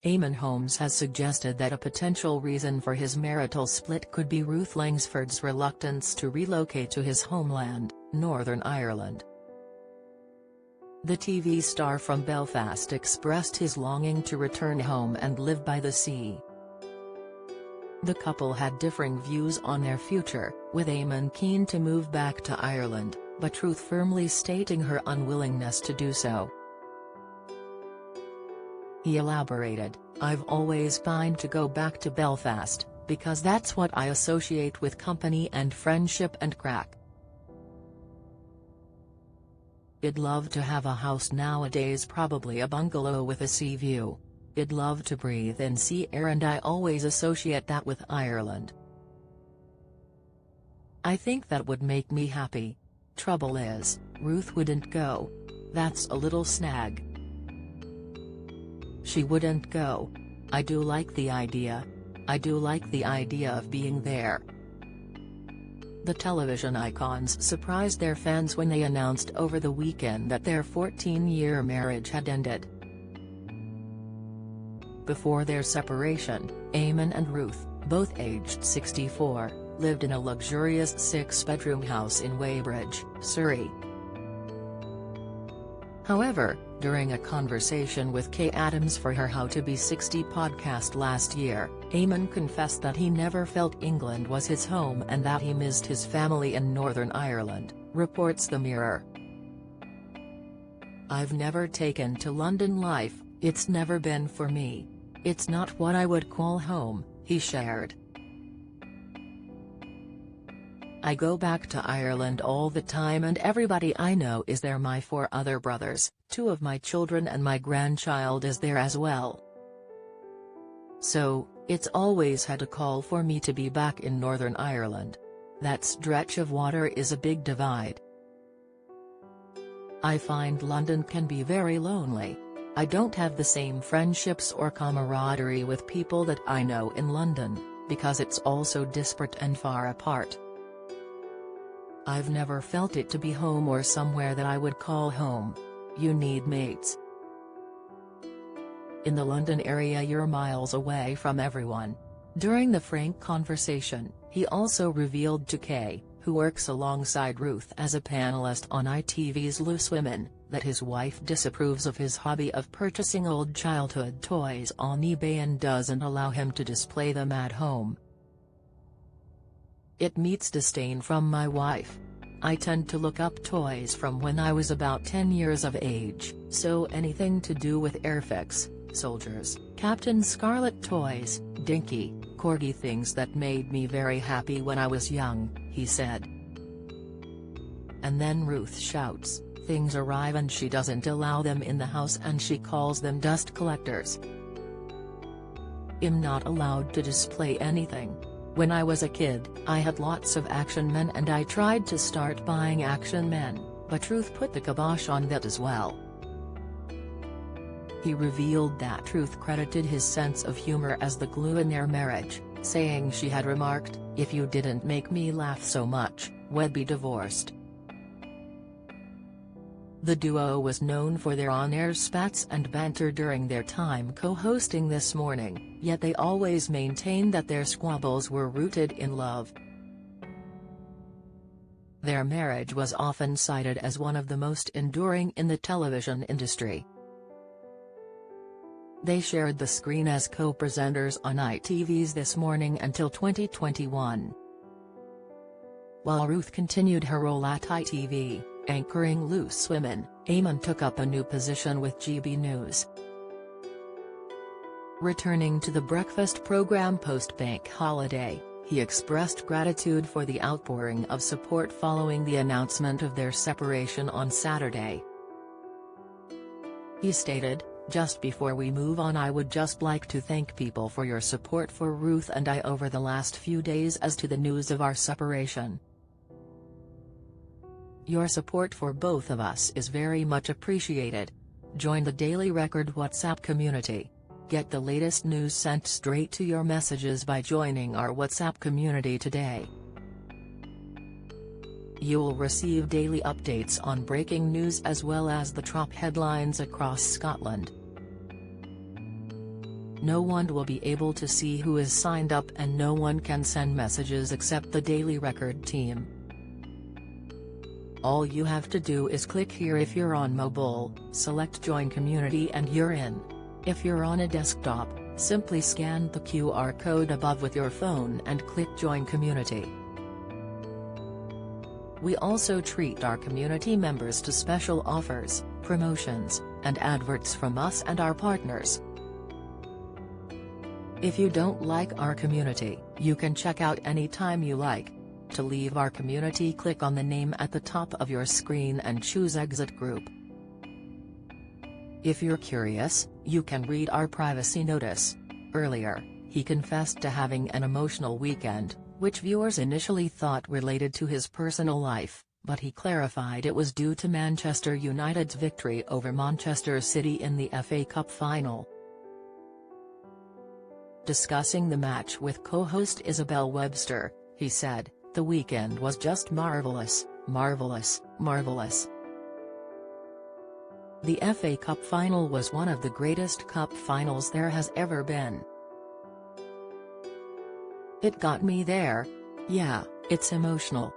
Eamonn Holmes has suggested that a potential reason for his marital split could be Ruth Langsford's reluctance to relocate to his homeland, Northern Ireland. The TV star from Belfast expressed his longing to return home and live by the sea. The couple had differing views on their future, with Eamonn keen to move back to Ireland, but Ruth firmly stating her unwillingness to do so. He elaborated, "I've always pined to go back to Belfast, because that's what I associate with company and friendship and crack. I'd love to have a house nowadays, probably a bungalow with a sea view. I'd love to breathe in sea air, and I always associate that with Ireland. I think that would make me happy. Trouble is, Ruth wouldn't go. That's a little snag. She wouldn't go. I do like the idea. I do like the idea of being there." The television icons surprised their fans when they announced over the weekend that their 14-year marriage had ended. Before their separation, Eamonn and Ruth, both aged 64, lived in a luxurious 6-bedroom house in Weybridge, Surrey. However, during a conversation with Kay Adams for her How to Be 60 podcast last year, Eamonn confessed that he never felt England was his home and that he missed his family in Northern Ireland, reports The Mirror. "I've never taken to London life, it's never been for me. It's not what I would call home," he shared. "I go back to Ireland all the time and everybody I know is there. My 4 other brothers, 2 of my children and my grandchild is there as well. So, it's always had a call for me to be back in Northern Ireland. That stretch of water is a big divide. I find London can be very lonely. I don't have the same friendships or camaraderie with people that I know in London, because it's all so disparate and far apart. I've never felt it to be home or somewhere that I would call home. You need mates. In the London area you're miles away from everyone." During the frank conversation, he also revealed to Kay, who works alongside Ruth as a panelist on ITV's Loose Women, that his wife disapproves of his hobby of purchasing old childhood toys on eBay and doesn't allow him to display them at home. "It meets disdain from my wife. I tend to look up toys from when I was about 10 years of age, so anything to do with Airfix, soldiers, Captain Scarlet toys, Dinky, Corgi, things that made me very happy when I was young," he said. And then Ruth shouts, "Things arrive and she doesn't allow them in the house and she calls them dust collectors. I'm not allowed to display anything. When I was a kid, I had lots of Action Men and I tried to start buying Action Men, but Ruth put the kibosh on that as well." He revealed that Ruth credited his sense of humor as the glue in their marriage, saying she had remarked, "If you didn't make me laugh so much, we'd be divorced." The duo was known for their on-air spats and banter during their time co-hosting This Morning, yet they always maintained that their squabbles were rooted in love. Their marriage was often cited as one of the most enduring in the television industry. They shared the screen as co-presenters on ITV's This Morning until 2021. While Ruth continued her role at ITV, anchoring Loose Women, Eamonn took up a new position with GB News. Returning to the breakfast program post-bank holiday, he expressed gratitude for the outpouring of support following the announcement of their separation on Saturday. He stated, "Just before we move on, I would just like to thank people for your support for Ruth and I over the last few days as to the news of our separation. Your support for both of us is very much appreciated. Join the Daily Record WhatsApp community. Get the latest news sent straight to your messages by joining our WhatsApp community today. You'll receive daily updates on breaking news as well as the top headlines across Scotland. No one will be able to see who is signed up and no one can send messages except the Daily Record team. All you have to do is click here if you're on mobile, select Join Community and you're in. If you're on a desktop, simply scan the QR code above with your phone and click Join Community. We also treat our community members to special offers, promotions, and adverts from us and our partners. If you don't like our community, you can check out anytime you like. To leave our community, click on the name at the top of your screen and choose Exit Group. If you're curious, you can read our privacy notice. Earlier, he confessed to having an emotional weekend, which viewers initially thought related to his personal life, but he clarified it was due to Manchester United's victory over Manchester City in the FA Cup final. Discussing the match with co-host Isabel Webster, he said, "The weekend was just marvelous, marvelous, marvelous. The FA Cup final was one of the greatest cup finals there has ever been. It got me there. Yeah, it's emotional."